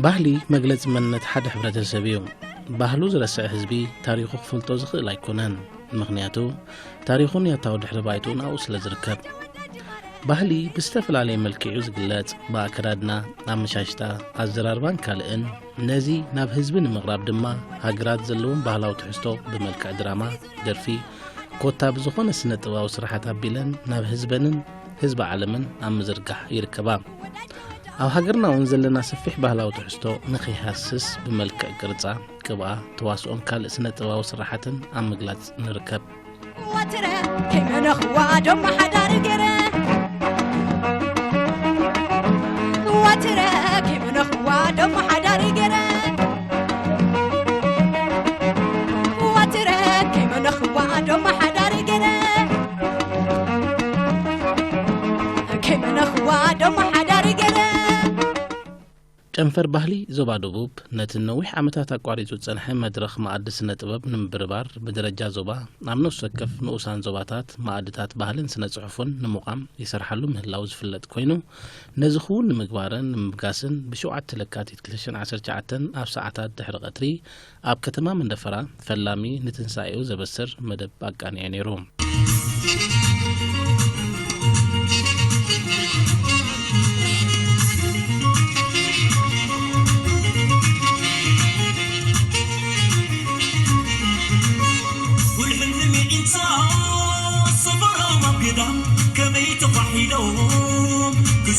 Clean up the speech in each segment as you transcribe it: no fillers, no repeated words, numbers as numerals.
ባህሊ መግለጽ መንነት ሓደ ሕብረተሰብ እዩ። ባህሉ ዝረስዕ ህዝቢ ታሪኹ ክፍልጦ ዝኽእል ኣይኮነን። ምኽንያቱ ታሪኹን ያታው ድሕሪ ባይቱን ኣብኡ ስለ ዝርከብ። ባህሊ ብዝተፈላለየ መልክዑ ዝግለጽ ብኣከዳድና፣ ኣመሻሽታ፣ ኣዘራርባን ካልእን ነዚ ናብ ህዝቢ ንምቕራብ ድማ ሃገራት ዘለዎም ባህላዊ ትሕዝቶ ብመልክዕ ድራማ፣ ደርፊ፣ ኮታ ብዝኾነ ስነ ጥበባዊ ስራሓት ኣቢለን ናብ ህዝበንን ህዝቢ ዓለምን ኣብ ምዝርጋሕ ይርከባ። ኣብ ሃገርና እውን ዘለና ሰፊሕ ባህላዊ ትሕዝቶ ንኸይሃስስ ብመልክዕ ቅርጻ፣ ቅብኣ፣ ተዋስኦን ካልእ ስነ ጥበባዊ ስራሓትን ኣብ ምግላጽ ንርከብ። ወትረ ከመነኽዋ ዶማ ሓዳር ገረ ወትረ ከመነኽዋ ዶማ ሓዳር ገረ ወትረ ከመነኽዋ ዶማ ሓዳር ገረ ከመነኽዋ ዶማ ሓዳር ገረ ጨንፈር ባህሊ ዞባ ደቡብ ነቲ ነዊሕ ዓመታት ኣቋሪጹ ጸንሐ መድረኽ ማኣዲ ስነ ጥበብ ንምብርባር ብደረጃ ዞባ ናብ ነፍሲ ወከፍ ንኡሳን ዞባታት ማኣድታት ባህልን ስነ ጽሑፍን ንምቋም ይሰርሓሉ ምህላው ዝፍለጥ ኮይኑ ነዚ ኹውን ንምግባርን ንምብጋስን ብ7 ለካቲት 2019 ኣብ ሰዓታት ድሕሪ ቀትሪ ኣብ ከተማ መንደፈራ ፈላሚ ንትንሳኤኡ ዘበስር መደብ ኣቃኒዑ ነይሩ።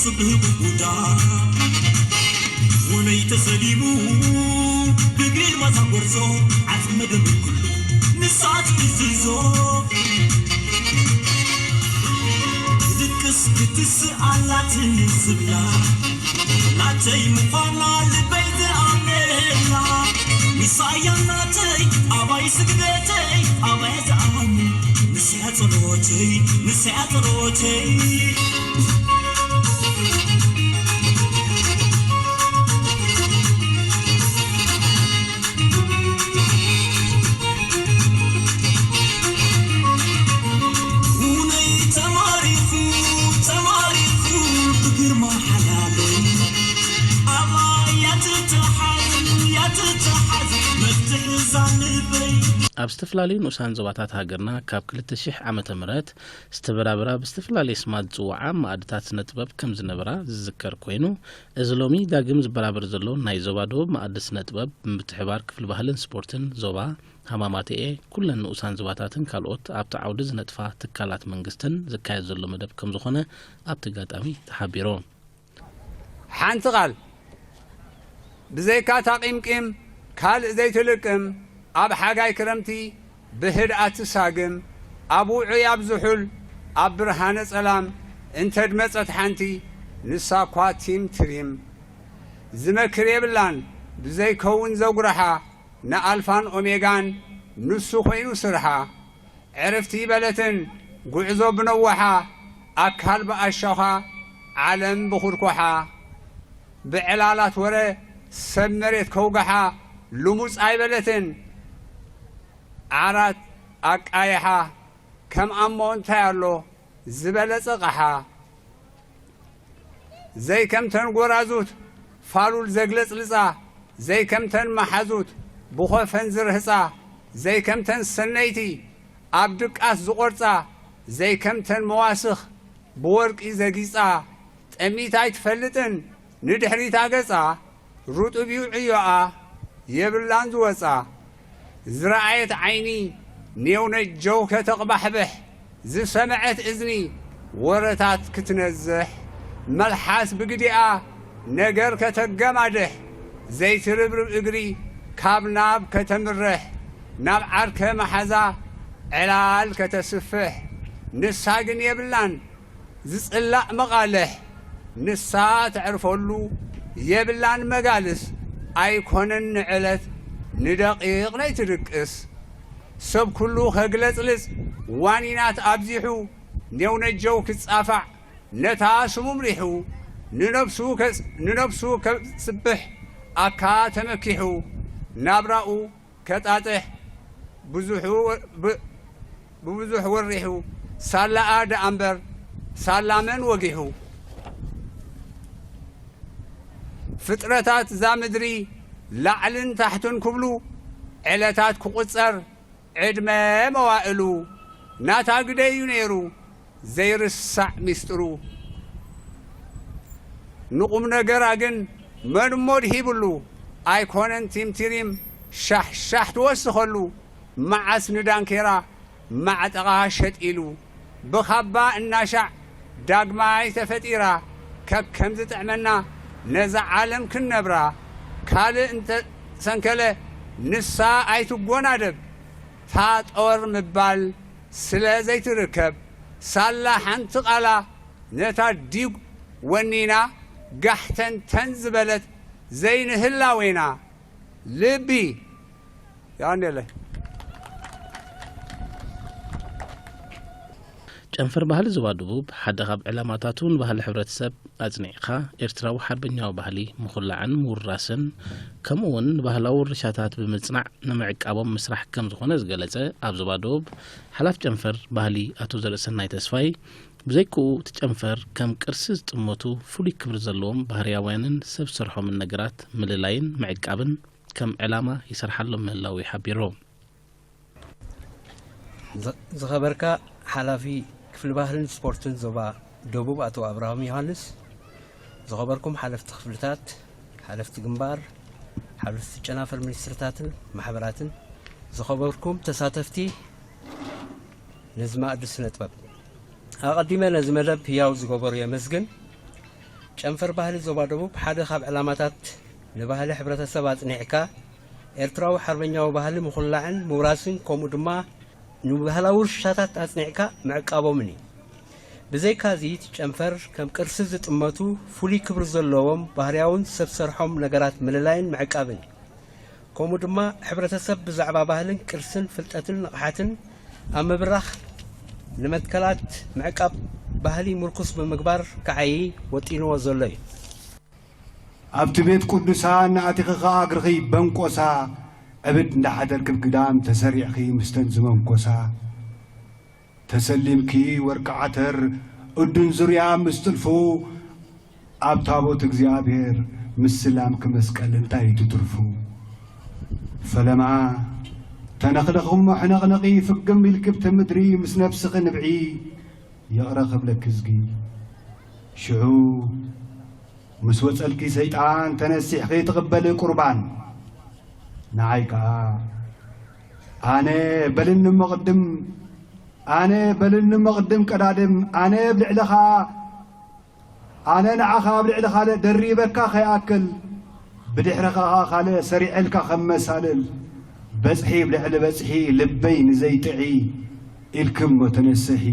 كسبه بودا ونيت سليمو بقيل ما تقرزو عزمد من كله نسعت تزيزو ذكس بتسألات الزبلا لا تي مقانا لبيت عميلا نسايا ناتي أباي سكبتي أباي زعاني نسيات روتي نسيات روتي ኣብ ዝተፈላለዩ ንኡሳን ዞባታት ሃገርና ካብ 2000 ዓመተ ምህረት ዝተበራበራ ብዝተፈላለየ ስማት ዝፅዋዓ ማኣድታት ስነ ጥበብ ከም ዝነበራ ዝዝከር ኮይኑ እዚ ሎሚ ዳግም ዝበራበር ዘሎ ናይ ዞባ ደቡብ ማኣዲ ስነ ጥበብ ብምትሕባር ክፍሊ ባህልን ስፖርትን ዞባ ሃማማትኤ ኩለን ንኡሳን ዞባታትን ካልኦት ኣብቲ ዓውዲ ዝነጥፋ ትካላት መንግስትን ዝካየድ ዘሎ መደብ ከም ዝኾነ ኣብቲ ጋጣሚ ተሓቢሮ ሓንቲ ቃል ብዘይካ ታቂምቂም ካልእ ዘይትልቅም ኣብ ሓጋይ ክረምቲ ብህድኣት ሳግም ኣብ ውዑይ ኣብ ዝሑል ኣብ ብርሃነ ጸላም እንተድመጸት ሓንቲ ንሳ እኳ ቲም ትሪም ዝመክር የብላን ብዘይከውን ዘጉረሓ ንኣልፋን ኦሜጋን ንሱ ኾይኑ ስርሓ ዕርፍቲ በለትን ጉዕዞ ብነዋሓ ኣካል ብኣሻኻ ዓለም ብኹርኮሓ ብዕላላት ወረ ሰብ መሬት ከውጋሓ ልሙፅ ኣይበለትን ዓራት ኣቃይሓ ከም ኣሞ እንታይ ኣሎ ዝበለጸ ቐሓ ዘይከምተን ጐራዙት ፋሉል ዘግለጽ ልጻ ዘይከምተን መሓዙት ብኾፈን ዝርህፃ ዘይከምተን ሰነይቲ ኣብ ድቃስ ዝቖርጻ ዘይከምተን መዋስኽ ብወርቂ ዘጊጻ ጠሚት ኣይትፈልጥን ንድሕሪታ ገጻ ሩጡብዩ ዕዮኣ የብላን ዝወፃ ዝረአየት ዓይኒ ኔውነጀው ከተቕባሕብሕ ዝሰምዐት እዝኒ ወረታት ክትነዝሕ መልሓስ ብግዲኣ ነገር ከተገማድሕ ዘይትርብርብ እግሪ ካብ ናብ ከተምርሕ ናብ ዓርከ መሓዛ ዕላል ከተስፍሕ ንሳ ግን የብላን ዝጽላእ መቓልሕ ንሳ ትዕርፈሉ የብላን መጋልስ ኣይኮነን ንዕለት ንደቂቕ ነይትድቅስ ሰብ ኩሉ ኸግለጽልጽ ዋኒናት ኣብዚሑ ኔውነጀው ክትጻፋዕ ነታ ስሙም ሪሑ ንነብሱ ከጽብሕ ኣካ ተመኪሑ ናብራኡ ከጣጥሕ ብብዙሕ ወሪሑ ሳላኣ ደኣምበር ሳላመን ወጊሑ ፍጥረታት ዛምድሪ ላዕልን ታሕቱን ክብሉ ዕለታት ክቁጸር ዕድመ መዋእሉ ናታ ግደዩ ነይሩ ዘይርሳዕ ሚስጥሩ ንቁም ነገራ ግን መንሞድ ሂብሉ ኣይኮነን ቲምቲሪም ሻሕሻሕ ትወስኸሉ መዓስ ንዳንኬራ ማዕጠቓ ሸጢሉ ብኻባ እናሻዕ ዳግማይ ተፈጢራ ከከም ዝጥዕመና ነዛ ዓለም ክነብራ ካልእ እንተ ሰንከለ ንሳ ኣይትጎናደብ ታጦር ምባል ስለ ዘይትርከብ ሳላ ሓንቲ ቓላ ነታ ዲግ ወኒና ጋሕተንተን ዝበለት ዘይንህላ ወይና ልቢ ያንለ ጨንፈር ባህሊ ዞባ ደቡብ ሓደ ካብ ዕላማታቱን ባህሊ ሕብረተሰብ ኣጽኒዕኻ ኤርትራዊ ሓርበኛዊ ባህሊ ምኹላዕን ምውራስን ከምኡውን ባህላዊ ርሻታት ብምጽናዕ ንምዕቃቦም ምስራሕ ከም ዝኾነ ዝገለጸ ኣብ ዞባ ደቡብ ሓላፍ ጨንፈር ባህሊ ኣቶ ዘርእሰናይ ተስፋይ ብዘይክኡ እቲ ጨንፈር ከም ቅርሲ ዝጥመቱ ፍሉይ ክብሪ ዘለዎም ባህርያውያንን ሰብ ዝሰርሖምን ነገራት ምልላይን ምዕቃብን ከም ዕላማ ይሰርሓሎም ምህላው ይሓቢሮም ዝኸበርካ ሓላፊ ክፍሊ ባህልን ስፖርትን ዞባ ደቡብ ኣቶ ኣብርሃም ዮሃንስ ዝኸበርኩም ሓለፍቲ ክፍልታት ሓለፍቲ ግንባር ሓለፍቲ ጨናፈር ሚኒስትርታትን ማሕበራትን ዝኸበርኩም ተሳተፍቲ ነዚ ማእዲ ስነ ጥበብ ኣቐዲመ ነዚ መደብ ህያው ዝገበሩ የመስግን ጨንፈር ባህሊ ዞባ ደቡብ ሓደ ካብ ዕላማታት ንባህሊ ሕብረተሰብ ኣጽኒዕካ ኤርትራዊ ሓርበኛዊ ባህሊ ምኹላዕን ምውራስን ከምኡ ድማ ንባህላዊ ርሻታት ኣጽኒዕካ ምዕቃቦምን እዩ ብዘይካዚ እቲ ጨንፈር ከም ቅርሲ ዝጥመቱ ፍሉይ ክብሪ ዘለዎም ባህርያውን ሰብ ዝሰርሖም ነገራት ምልላይን ምዕቃብን ከምኡ ድማ ሕብረተሰብ ብዛዕባ ባህልን ቅርስን ፍልጠትን ንቕሓትን ኣብ ምብራኽ ንመትከላት ምዕቃብ ባህሊ ምርኩስ ብምግባር ከዓይ ወጢንዎ ዘሎ እዩ ኣብቲ ቤት ቅዱሳን ኣቲኽኻ እግርኺ በንቆሳ ዕብድ እንዳሓደርክ ብግዳም ተሰሪዕኺ ምስተን ዝመንኮሳ ተሰሊምኪ ወርቂ ዓተር እዱን ዙርያ ምስጥልፉ ኣብ ታቦት እግዚኣብሔር ምስላምኪ መስቀል እንታይ ትትርፉ ፈለማ ተነኽለኽሞ ሕነቕነቒ ፍግም ኢልክብቲ ምድሪ ምስ ነፍስኺ ንብዒ የቕረኽብለኪ ዝጊ ሽዑ ምስ ወጸልኪ ሰይጣን ተነሲሕኺ ትቕበል ቁርባን ንዓይ ከዓ ኣነ በልኒ መቕድም ቀዳድም ኣነ ብልዕልኻ ኣነ ንዓኻ ብልዕልኻ ደሪበካ ኸይኣክል ብድሕሪኻ ካልእ ሰሪዕልካ ከም መሳልል በጽሒ ብልዕሊ በጽሒ ልበይ ንዘይጥዒ ኢልክሞ ተነስሒ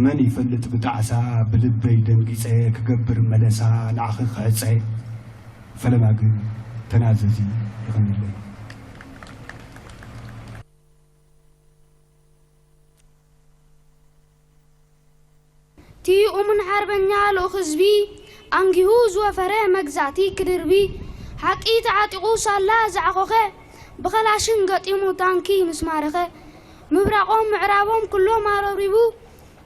መን ይፈልጥ ብጣዕሳ ብልበይ ደንጊጸ ክገብር መለሳ ንዓኺ ክሕፀ ፈለማ ግን ተናዘዚ ይኽንለይ تي من حربنا لو خزبي أنجهوز وفرا مجزاتي كدربي حقيت عاتقو صلا زعقوخه بخلاشن قطيمو تانكي مسمارخه مبرقوم معرابوم كلهم عربيبو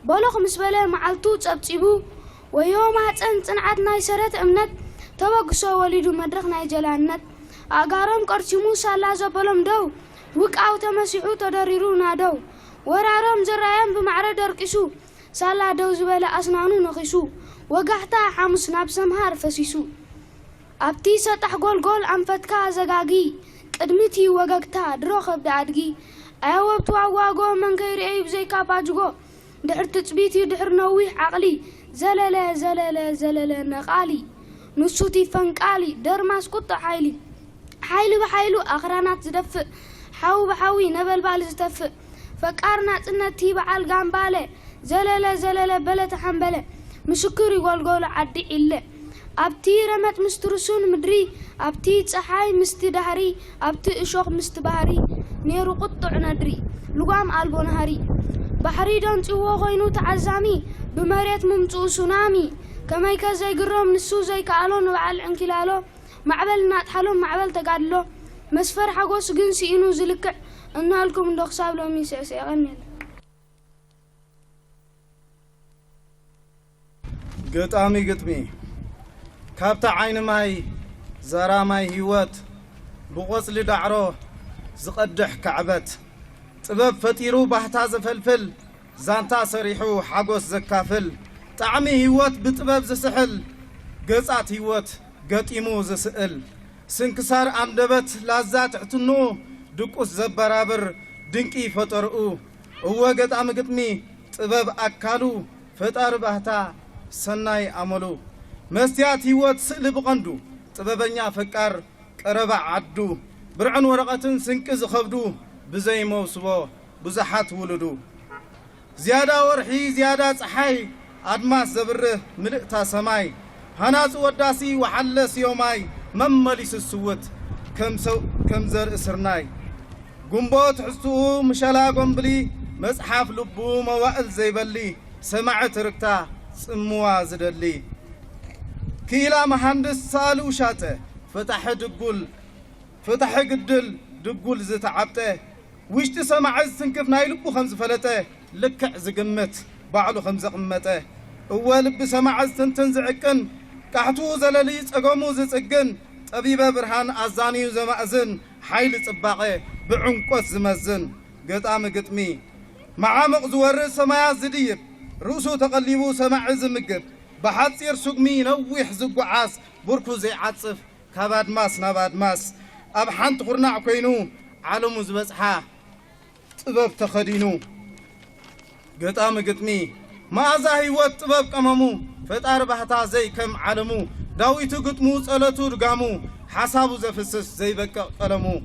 بلوخ مسبله معلتو تصبصيبو ويوم صنعت ناي سرت امنت توقسو وليدو مدرخ ناي جلانت اغارم قرچمو صلا زبلم دو وقاو تمسيحو تدريرو نادو ورارم زرايم بمعرض درقسو ሳላ ደው ዝበለ ኣስናኑ ነኺሱ ወጋሕታ ሓሙስ ናብ ሰምሃር ፈሲሱ ኣብቲ ሰጣሕ ጎልጎል ኣንፈትካ ዘጋጊ ቅድሚቲ ወገግታ ድሮ ኸብዲ ኣድጊ ኣያወብቱ ኣዋጎ መንከይርአይ ብዘይካ ባጅጎ ድሕር ትፅቢቲ ድሕር ነዊሕ ዓቕሊ ዘለለ ነቓሊ ንሱቲ ፈንቃሊ ደርማስ ቁጣ ሓይሊ ብሓይሉ ኣኽራናት ዝደፍእ ሓዊ ብሓዊ ነበልባል ዝተፍእ ፈቃርና ጽነቲ በዓል ጋምባለ زلالة بلت حنبلة مسكري والقول عدي إلا أبتي رمت مسترسون مدري أبتي تصحاي مستدهري أبتي إشوق مستبهري نيرو قطع ندري لقام قلبو نهري بحري دون تيوو غينو تعزامي بمريت ممتو سونامي كما يكازي قرام نسو زي كالون وعال عنكلالو معبل ناتحالو معبل تقادلو مسفر حقوس قنسي إنو زلكع إنها لكم ندوخ سابلو ميسيسي أغني قطامي قطمي كابتا عين ماي زراماي هيوت بغسل دعرو زقدح كعبت طبب فتيرو بحتا زفلفل زانتا سريحو حقوس زكافل طعمي هيوت بطبب زسحل قصات هيوت قطيمو زسئل سنكسار عندبت لازات اعتنو دقوس زبرابر دنكي فطرقو هو قطعم قطمي طبب أكالو فطار بحتا سناي عملو مستيات هيوت سئل بقندو طببنيا فكار قرب عدو برعن ورقتن سنكز خبدو بزي موسبو بزحات ولدو زيادة ورحي زيادة صحي أدماس زبره ملئتا سماي هناز وداسي وحلس يوماي ممليس السوت كم زر اسرناي قنبوت حسوه مشالا قنبلي مسحاف لبو موائل زيبلي سمعت ركتا سموا زدلي كيلا مهندس سالو شاته فتح دقول فتح قدل دقول زتعبته ويشت سمع سنكف نايلبو خمس فلته لكع زقمت بعلو خمس قمته اول بسمع سنتنزعكن كحتو زللي صقمو زصقن طبيبه برهان ازانيو زمازن حيل صباقه بعنقوس زمزن قطام قطمي معامق زورس سمايا زديب رؤسو تقليبو سمع زمقب بحصير سقمي نويح زقعاس بركو زي عصف كباد ماس نباد ماس اب حنت قرناع كوينو عالمو زبصحا طبب تخدينو قطام قطمي ما هيوت طبب قممو فطار بحتا زي كم عالمو داويتو قطمو صلاتو دغامو حسابو زفسس زي بقى قلمو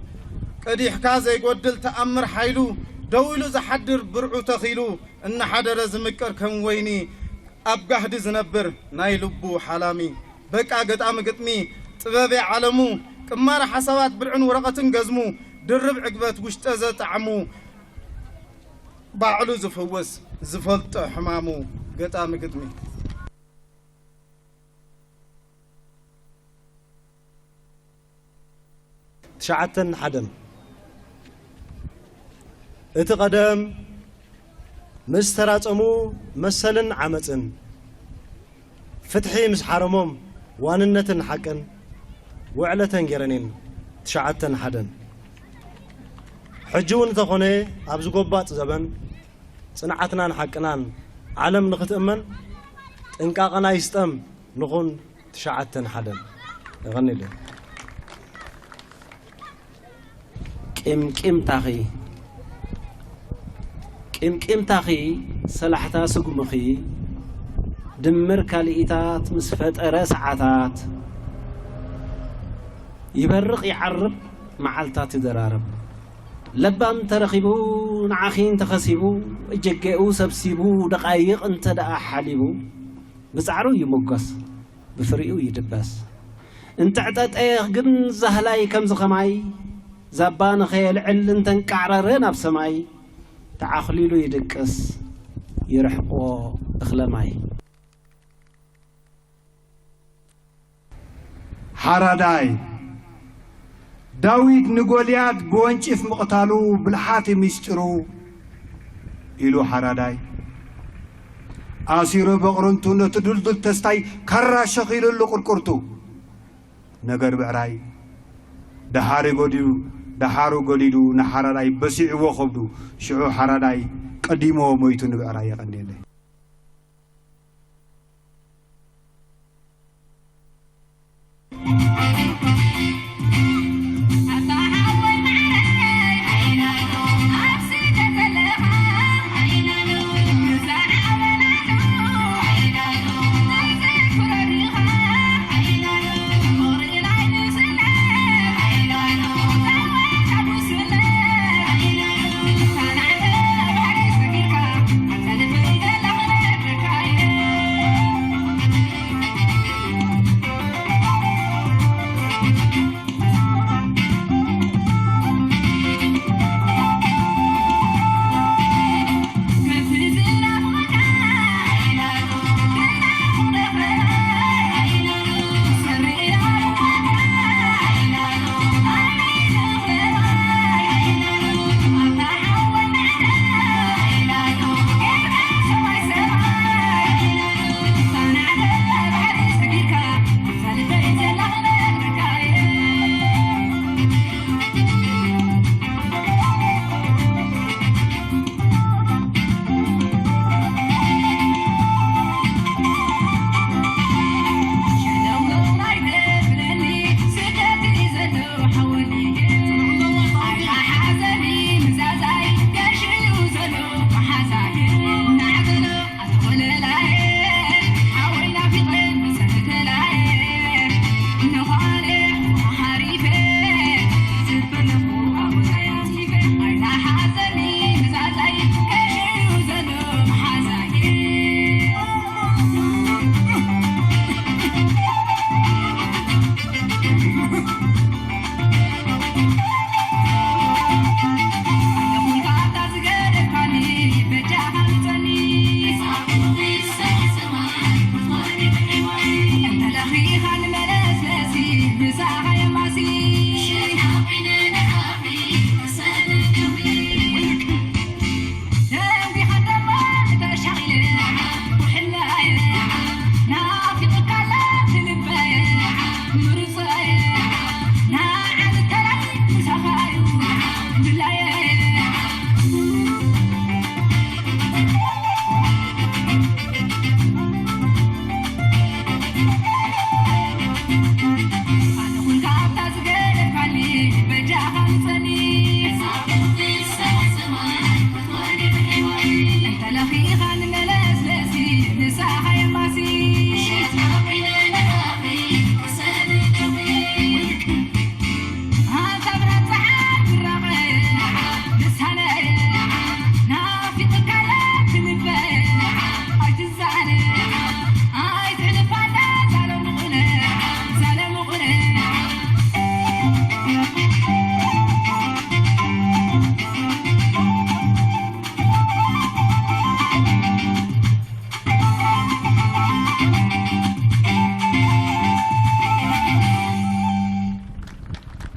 قديحكا زي قدل تأمر حيلو دويلو زحدر برعو تخيلو ان حدر زمكر كم ويني أبقى زنبر نايلبو حلامي بقى قطام قطمي طبابي عالمو كمار حسابات برعن ورقتن قزمو درب عقبات وشتازة طعمو باعلو زفوس زفلت حمامو قطام قطمي تشعتن حدم اتقدم مستراتمو مسلن عمتن فتحي مس حرمهم واننتن حقن وعلتن جرنين تشعتن حدن حجون تخوني ابز قبات زبن صنعتنا حقنان عالم نختمن انقاقنا يستم نخون تشعتن حدن غني له كم تاخي كم تاخي سلحتا سقمخي دمر كاليتات مسفت رسعتات يبرق يعرب معلتات درارب لبام ترخيبو نعاخين تخسيبو اجقئو سبسيبو دقايق انت دقا حاليبو بسعرو يمقص بفريقو يدبس انت عطات ايه قن زهلاي كم زخماي زبان خيال علن تنكعررن بسماي تعخليلو يدقس يرحقو اخلماي حراداي داويد نقوليات بوانشف مقتالو بالحاتي ميسترو إلو حراداي آسيرو بقرنتو نتدلدل تستاي كرا شخيلو اللو قرقرتو نقر بعراي دهارو قديدو نحراداي بسيع وخبدو شعو حراداي قديمو مويتو نبعراي قنديلي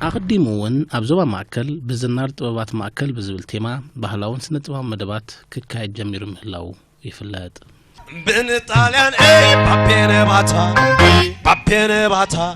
أقدمون أبزوا معكل بزنار طبابات معكل بزبل تيما بحلاون سنة طباب مدبات كايد جمير مهلاو يفلات بن طاليان اي بابين باتا